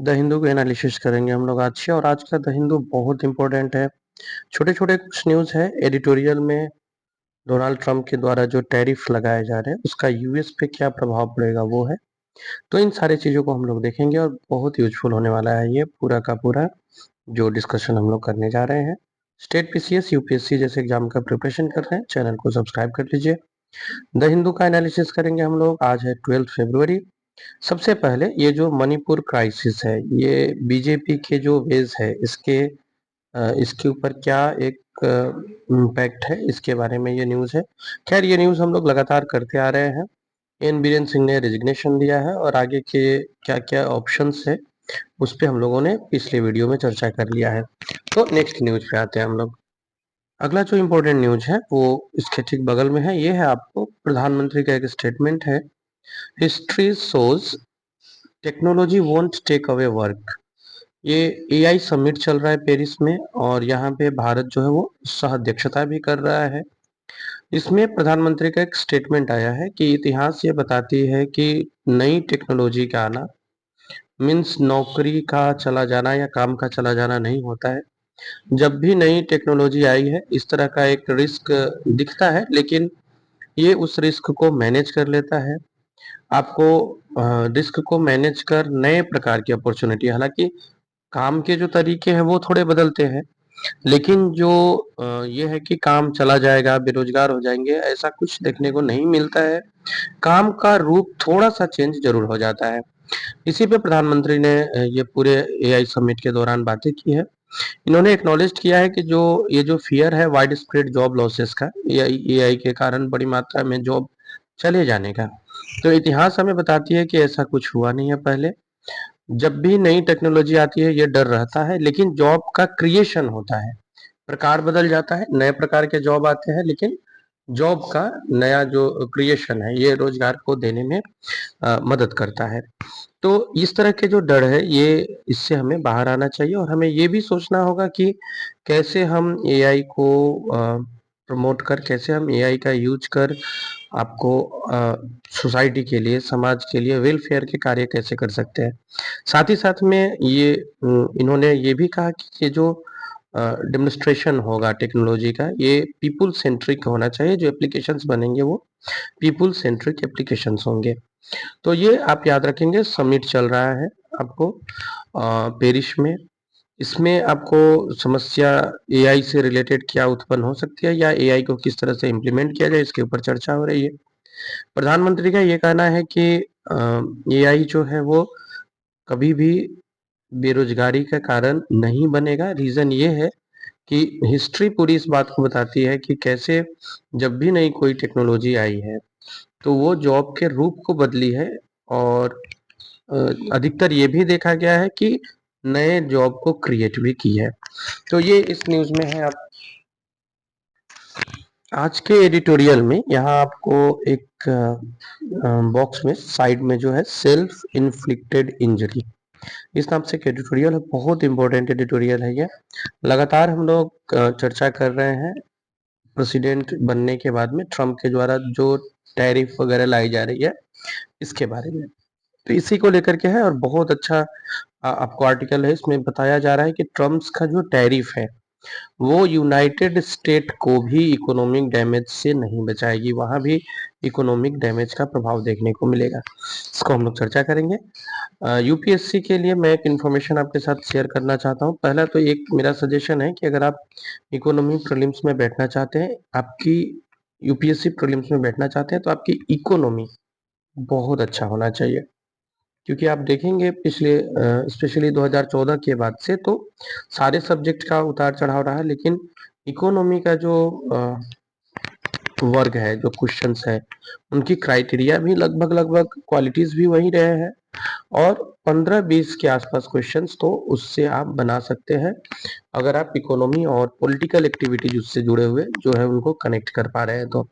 The Hindu को analysis करेंगे हम लोग आज से। और आज का द हिंदू बहुत इंपॉर्टेंट है। छोटे छोटे कुछ न्यूज़ है। एडिटोरियल में डोनाल्ड ट्रंप के द्वारा जो टैरिफ लगाए जा रहे हैं उसका यूएस पे क्या प्रभाव पड़ेगा वो है। तो इन सारी चीज़ों को हम लोग देखेंगे और बहुत यूजफुल होने वाला है ये पूरा का पूरा जो डिस्कशन हम लोग करने जा रहे हैं। स्टेट पीसीएस यूपीएससी जैसे एग्जाम का प्रिपरेशन कर रहे हैं, चैनल को सब्सक्राइब कर लीजिए। द हिंदू का एनालिसिस करेंगे हम लोग। आज है 12 फरवरी। सबसे पहले ये जो मणिपुर क्राइसिस है, ये बीजेपी के जो वेज है इसके ऊपर क्या एक इम्पैक्ट है, इसके बारे में ये न्यूज़ है। खैर ये न्यूज़ हम लोग लगातार करते आ रहे हैं। एन बीरेन सिंह ने रेजिग्नेशन दिया है और आगे के क्या क्या ऑप्शंस है उस पर हम लोगों ने पिछले वीडियो में चर्चा कर लिया है। तो नेक्स्ट न्यूज़ पे आते हैं हम लोग। अगला जो इम्पोर्टेंट न्यूज़ है वो इसके ठीक बगल में है। ये है आपको प्रधानमंत्री का एक स्टेटमेंट है। History shows technology won't take away work. ये एआई समिट चल रहा है पेरिस में और यहाँ पे भारत जो है वो सह अध्यक्षता भी कर रहा है। इसमें प्रधानमंत्री का एक स्टेटमेंट आया है कि इतिहास ये बताती है कि नई टेक्नोलॉजी का आना मीन्स नौकरी का चला जाना या काम का चला जाना नहीं होता है। जब भी नई टेक्नोलॉजी आई है इस तरह का एक रिस्क दिखता है, लेकिन ये उस रिस्क को मैनेज कर लेता है। आपको रिस्क को मैनेज कर नए प्रकार की अपॉर्चुनिटी, हालांकि काम के जो तरीके हैं वो थोड़े बदलते हैं, लेकिन जो ये है कि काम चला जाएगा, बेरोजगार हो जाएंगे, ऐसा कुछ देखने को नहीं मिलता है। काम का रूप थोड़ा सा चेंज जरूर हो जाता है। इसी पे प्रधानमंत्री ने ये पूरे एआई समिट के दौरान बातें की है। इन्होंने एक्नॉलेज किया है कि जो ये जो फियर है वाइड स्प्रेड जॉब लॉसेस का, एआई के कारण बड़ी मात्रा में जॉब चले जाने का, तो इतिहास हमें बताती है कि ऐसा कुछ हुआ नहीं है पहले। जब भी नई टेक्नोलॉजी आती है ये डर रहता है, लेकिन जॉब का क्रिएशन होता है, प्रकार बदल जाता है, नए प्रकार के जॉब आते हैं, लेकिन जॉब का नया जो क्रिएशन है ये रोजगार को देने में मदद करता है। तो इस तरह के जो डर है ये इससे हमें बाहर आना चाहिए और हमें ये भी सोचना होगा कि कैसे हम एआई को प्रमोट कर, कैसे हम एआई का यूज कर आपको सोसाइटी के लिए, समाज के लिए वेलफेयर के कार्य कैसे कर सकते हैं। साथ ही साथ में ये इन्होंने ये भी कहा कि ये जो डेमोन्स्ट्रेशन होगा टेक्नोलॉजी का ये पीपुल सेंट्रिक होना चाहिए। जो एप्लीकेशंस बनेंगे वो पीपुल सेंट्रिक एप्लीकेशंस होंगे। तो ये आप याद रखेंगे। समिट चल रहा है आपको पेरिस में। इसमें आपको समस्या एआई से रिलेटेड क्या उत्पन्न हो सकती है या एआई को किस तरह से इम्प्लीमेंट किया जाए इसके ऊपर चर्चा हो रही है। प्रधानमंत्री का ये कहना है कि एआई जो है वो कभी भी बेरोजगारी का कारण नहीं बनेगा। रीजन ये है कि हिस्ट्री पूरी इस बात को बताती है कि कैसे जब भी नई कोई टेक्नोलॉजी आई है तो वो जॉब के रूप को बदली है। और अधिकतर ये भी देखा गया है कि नए जॉब को क्रिएट भी की है। तो ये इस न्यूज़ में है। आप आज के एडिटोरियल में यहाँ आपको एक बॉक्स में साइड में जो है सेल्फ इन्फ्लिक्टेड इंजरी, इस नाम से एक एडिटोरियल है। बहुत इंपॉर्टेंट एडिटोरियल है ये। लगातार हम लोग चर्चा कर रहे हैं प्रेसिडेंट बनने के बाद में ट्रम्प के द्वारा जो टैरिफ वगैरह लाई जा रही है इसके बारे में। तो इसी को लेकर के है और बहुत अच्छा आपको आर्टिकल है। इसमें बताया जा रहा है कि ट्रम्प का जो टैरिफ है वो यूनाइटेड स्टेट को भी इकोनॉमिक डैमेज से नहीं बचाएगी, वहां भी इकोनॉमिक डैमेज का प्रभाव देखने को मिलेगा। इसको हम लोग चर्चा करेंगे। यूपीएससी के लिए मैं एक इन्फॉर्मेशन आपके साथ शेयर करना चाहता हूँ। पहला तो एक मेरा सजेशन है कि अगर आप इकोनॉमी प्रीलिम्स में बैठना चाहते हैं, आपकी यूपीएससी प्रीलिम्स में बैठना चाहते हैं, तो आपकी इकोनॉमी बहुत अच्छा होना चाहिए। क्योंकि आप देखेंगे पिछले स्पेशली 2014 के बाद से तो सारे सब्जेक्ट का उतार चढ़ाव रहा है, लेकिन इकोनॉमी का जो वर्ग है, जो क्वेश्चंस है, उनकी क्राइटेरिया भी लगभग क्वालिटीज भी वही रहे हैं और 15-20 के आसपास क्वेश्चंस तो उससे आप बना सकते हैं अगर आप इकोनॉमी और पॉलिटिकल एक्टिविटीज उससे जुड़े हुए जो है उनको कनेक्ट कर पा रहे हैं। तो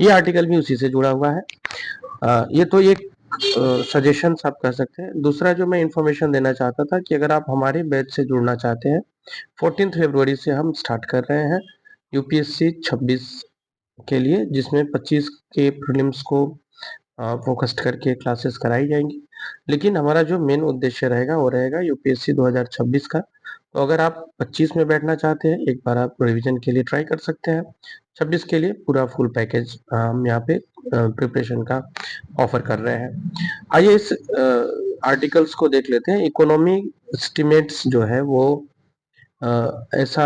ये आर्टिकल भी उसी से जुड़ा हुआ है। ये तो एक सजेशन आप कह सकते हैं। दूसरा जो मैं इंफॉर्मेशन देना चाहता था कि अगर आप हमारे बैच से जुड़ना चाहते हैं, 14 फरवरी से हम स्टार्ट कर रहे हैं यूपीएससी 26 के लिए, जिसमें 25 के प्रीलिम्स को फोकस्ड करके क्लासेस कराई जाएंगी। लेकिन हमारा जो मेन उद्देश्य रहेगा वो रहेगा यूपीएससी 2026 का। तो अगर आप 25 में बैठना चाहते हैं, एक बार आप रिवीजन के लिए ट्राई कर सकते हैं। 26 के लिए पूरा फुल पैकेज हम यहाँ पे प्रिपरेशन का ऑफर कर रहे हैं। आइए इस आर्टिकल्स को देख लेते हैं। इकोनॉमी एस्टिमेट्स जो है वो ऐसा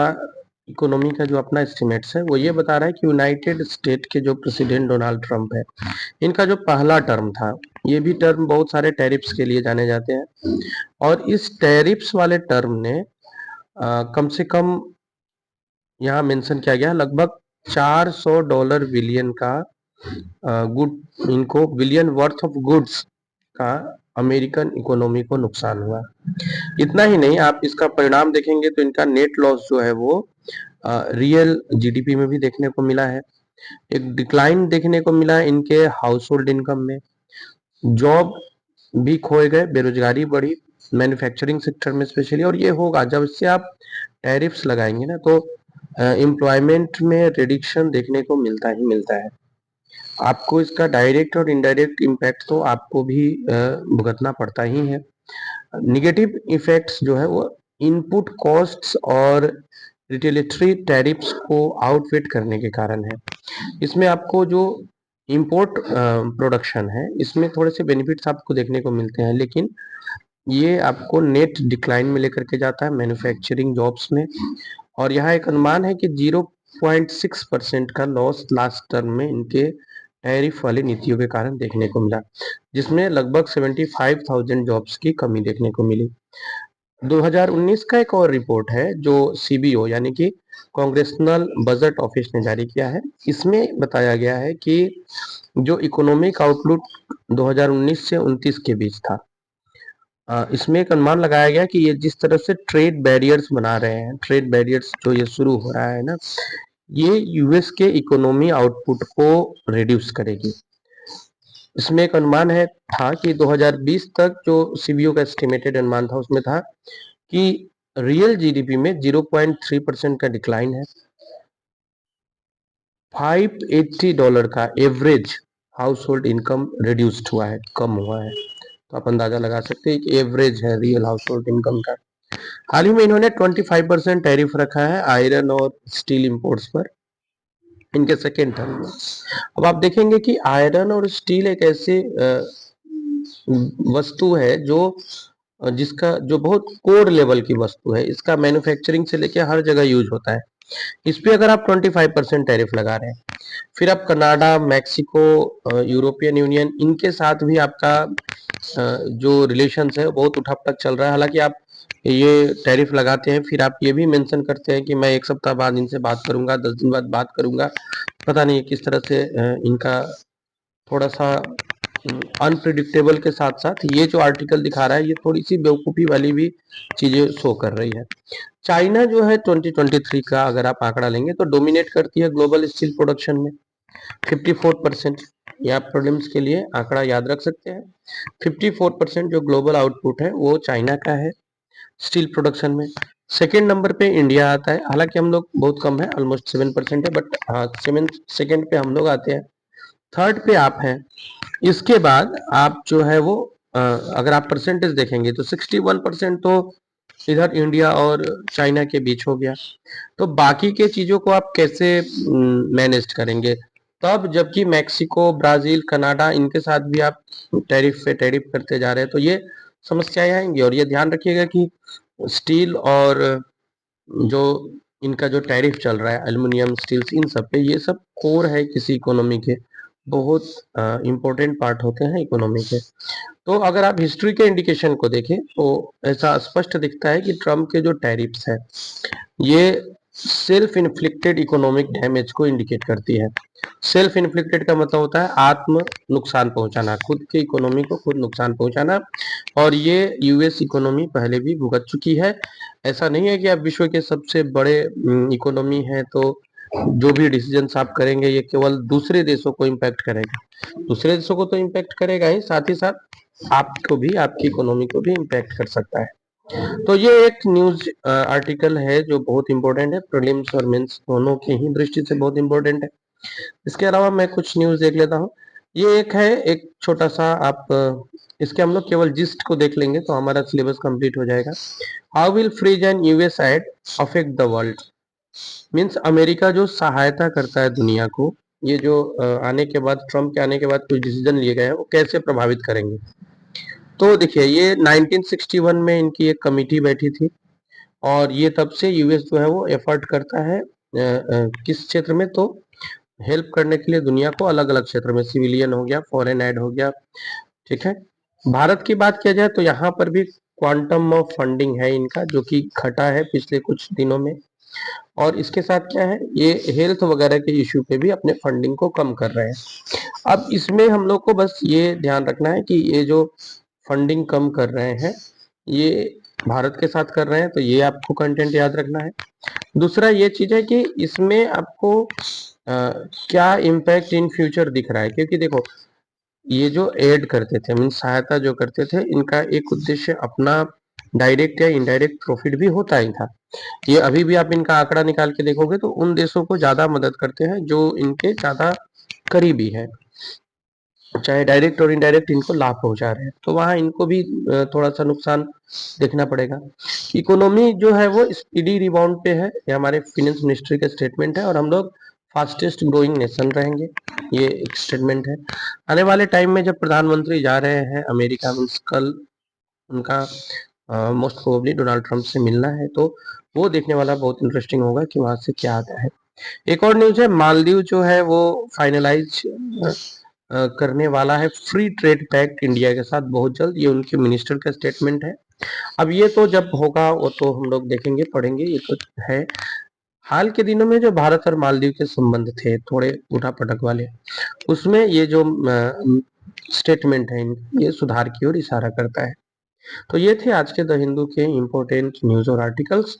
इकोनॉमी का जो अपना एस्टिमेट्स है वो ये बता रहा है कि यूनाइटेड स्टेट के जो प्रेसिडेंट डोनाल्ड ट्रंप है, इनका जो पहला टर्म था, ये भी टर्म बहुत सारे टैरिफ्स के लिए जाने जाते हैं, और इस टैरिफ्स वाले टर्म ने कम से कम यहाँ मेंशन किया गया लगभग $400 बिलियन का गुड इनको बिलियन वर्थ ऑफ गुड्स का अमेरिकन इकोनॉमी को नुकसान हुआ। इतना ही नहीं, आप इसका परिणाम देखेंगे तो इनका नेट लॉस जो है वो रियल जीडीपी में भी देखने को मिला है। एक डिक्लाइन देखने को मिला है इनके हाउस होल्ड इनकम में, जॉब भी खोए गए, बेरोजगारी बढ़ी मैन्युफैक्चरिंग सेक्टर में स्पेशली। और ये होगा जब इससे आप टैरिफ्स लगाएंगे ना, तो एम्प्लॉयमेंट में रिडक्शन देखने को मिलता ही मिलता है। आपको इसका डायरेक्ट और इनडायरेक्ट इम्पैक्ट तो आपको भी भुगतना पड़ता ही है। निगेटिव इफेक्ट्स जो है वो इनपुट कॉस्ट्स और रिटेलिटरी टैरिफ्स को आउटवेट करने के कारण है। इसमें आपको जो इंपोर्ट प्रोडक्शन है इसमें थोड़े से बेनिफिट्स आपको देखने को मिलते हैं, लेकिन ये आपको नेट डिक्लाइन में लेकर के जाता है मैन्युफैक्चरिंग जॉब्स में। और यहाँ एक अनुमान है कि 0.6% का लॉस लास्ट टर्म में इनके टैरिफ वाली नीतियों के कारण देखने को मिला, जिसमें लगभग 75,000 जॉब्स की कमी देखने को मिली। 2019 का एक और रिपोर्ट है जो सीबीओ यानी कि कांग्रेसनल बजट ऑफिस ने जारी किया है। इसमें बताया गया है कि जो इकोनॉमिक आउटलुक 2019 से 29 के बीच था, इसमें एक अनुमान लगाया गया कि ये जिस तरह से ट्रेड बैरियर्स बना रहे हैं, ट्रेड बैरियर्स जो ये शुरू हो रहा है ना, ये यूएस के इकोनॉमी आउटपुट को रिड्यूस करेगी। इसमें एक अनुमान है था कि 2020 तक जो सीबीओ का एस्टिमेटेड अनुमान था उसमें था कि रियल जीडीपी में 0.3% का डिक्लाइन है। $580 का average house hold income reduced हुआ है, कम हुआ है। तो आप अंदाजा लगा सकते हैं कि एवरेज है रियल हाउस होल्ड इनकम का। हाल ही में इन्होंने 25% टैरिफ रखा है आयरन और स्टील इंपोर्ट्स पर इनके सेकेंड टर्म में। अब आप देखेंगे कि आयरन और स्टील एक ऐसे वस्तु है जो जिसका जो बहुत कोर लेवल की वस्तु है, इसका मैन्युफैक्चरिंग से लेके हर जगह यूज होता है। इस पे अगर आप 25% टैरिफ लगा रहे हैं, फिर आप कनाडा, मैक्सिको, यूरोपियन यूनियन, इनके साथ भी आपका जो रिलेशंस है बहुत उठापटक चल रहा है। हालांकि आप ये टैरिफ लगाते हैं, फिर आप ये भी मेंशन करते हैं कि मैं एक सप्ताह बाद इनसे बात करूंगा, 10 दिन बाद बात करूंगा। पता नहीं किस तरह से इनका थोड़ा सा अनप्रिडिक्टेबल के साथ साथ ये जो आर्टिकल दिखा रहा है ये थोड़ी सी बेवकूफ़ी वाली भी चीजें शो कर रही है। चाइना जो है 2023 का अगर आप आंकड़ा लेंगे तो डोमिनेट करती है ग्लोबल स्टील प्रोडक्शन में 54%। ये आप प्रीलिम्स के लिए आंकड़ा याद रख सकते हैं। 54% जो ग्लोबल आउटपुट है वो चाइना का है स्टील प्रोडक्शन में। सेकेंड नंबर पे इंडिया आता है, हालांकि हम लोग बहुत कम है, ऑलमोस्ट 7% है, बट हाँ 7 पे हम लोग आते हैं। थर्ड पे आप हैं। इसके बाद आप जो है वो अगर आप परसेंटेज देखेंगे तो 61% तो इधर इंडिया और चाइना के बीच हो गया। तो बाकी के चीजों को आप कैसे मैनेज करेंगे तब, जबकि मैक्सिको, ब्राजील, कनाडा, इनके साथ भी आप टैरिफ पे टैरिफ करते जा रहे हैं, तो ये समस्याएं आएंगी। और ये ध्यान रखिएगा कि स्टील और जो इनका जो टैरिफ चल रहा है एल्युमिनियम, स्टील्स, इन सब पे, ये सब कोर है किसी इकोनॉमी के, बहुत इंपॉर्टेंट पार्ट होते हैं इकोनॉमी के। तो अगर आप हिस्ट्री के इंडिकेशन को देखें तो ऐसा स्पष्ट दिखता है कि ट्रम्प के जो टैरिफ्स है ये सेल्फ इन्फ्लिक्टेड इकोनॉमिक डैमेज को इंडिकेट करती है। सेल्फ इन्फ्लिक्टेड का मतलब होता है आत्म नुकसान पहुंचाना, खुद के इकोनॉमी को खुद नुकसान पहुंचाना। और ये यूएस इकोनॉमी पहले भी भुगत चुकी है। ऐसा नहीं है कि आप विश्व के सबसे बड़े इकोनॉमी है तो जो भी डिसीजन आप करेंगे ये केवल दूसरे देशों को इम्पैक्ट करेगा। दूसरे देशों को तो इम्पैक्ट करेगा ही, साथ ही साथ आपको भी, आपकी इकोनॉमी को भी इम्पैक्ट कर सकता है। तो ये एक न्यूज आर्टिकल है जो बहुत इंपॉर्टेंट है, प्रीलिम्स और मेंस दोनों की ही दृष्टि से बहुत इंपॉर्टेंट है। इसके अलावा मैं कुछ न्यूज देख लेता हूँ। ये एक है, एक छोटा सा आप इसके हम लोग केवल जिस्ट को देख लेंगे तो हमारा सिलेबस कंप्लीट हो जाएगा। How will freeze and US aid affect the world. Means America जो सहायता करता है दुनिया को, ये जो आने के बाद, ट्रम्प के आने के बाद कुछ डिसीजन लिए गए हैं वो कैसे प्रभावित करेंगे। तो देखिए, ये 1961 में इनकी एक कमिटी बैठी थी और ये तब से यूएस जो है वो एफर्ट करता है किस क्षेत्र में, तो हेल्प करने के लिए दुनिया को अलग अलग क्षेत्र में, सिविलियन हो गया, फॉरेन एड हो गया, ठीक है। भारत की बात किया जाए तो यहाँ पर भी क्वांटम ऑफ फंडिंग है इनका, जो कि घटा है पिछले कुछ दिनों में। और इसके साथ क्या है, ये हेल्थ वगैरह के इश्यू पे भी अपने फंडिंग को कम कर रहे हैं। अब इसमें हम लोग को बस ये ध्यान रखना है कि ये जो फंडिंग कम कर रहे हैं ये भारत के साथ कर रहे हैं, तो ये आपको कंटेंट याद रखना है। दूसरा ये चीज है कि इसमें आपको क्या इम्पैक्ट इन फ्यूचर दिख रहा है, क्योंकि देखो ये जो ऐड करते थे, मीन सहायता जो करते थे, इनका एक उद्देश्य अपना डायरेक्ट या इनडायरेक्ट प्रॉफिट भी होता ही था। ये अभी भी आप इनका आंकड़ा निकाल के देखोगे तो उन देशों को ज्यादा मदद करते हैं जो इनके ज्यादा करीबी है, चाहे डायरेक्ट और इनडायरेक्ट इनको लाभ पहुंचा रहे हैं, तो वहां इनको भी थोड़ा सा नुकसान देखना पड़ेगा। इकोनॉमी जो है वो स्पीडी रिबाउंड पे है, ये हमारे फाइनेंस मिनिस्ट्री का स्टेटमेंट है, और हम लोग फास्टेस्ट ग्रोइंग नेशन रहेंगे, ये एक स्टेटमेंट है। आने वाले टाइम में जब प्रधानमंत्री जा रहे हैं अमेरिका में, कल उनका मोस्ट प्रोबेबली डोनाल्ड ट्रंप से मिलना है, तो वो देखने वाला बहुत इंटरेस्टिंग होगा कि वहां से क्या आता है। एक और न्यूज है, मालदीव जो है वो फाइनलाइज करने वाला है फ्री ट्रेड पैक्ट इंडिया के साथ बहुत जल्द, ये उनके मिनिस्टर का स्टेटमेंट है। अब ये तो जब होगा वो तो हम लोग देखेंगे पढ़ेंगे, ये तो है। हाल के दिनों में जो भारत और मालदीव के संबंध थे थोड़े उठापटक वाले, उसमें ये जो स्टेटमेंट है ये सुधार की ओर इशारा करता है। तो ये थे आज के द हिंदू के इम्पोर्टेंट न्यूज और आर्टिकल्स।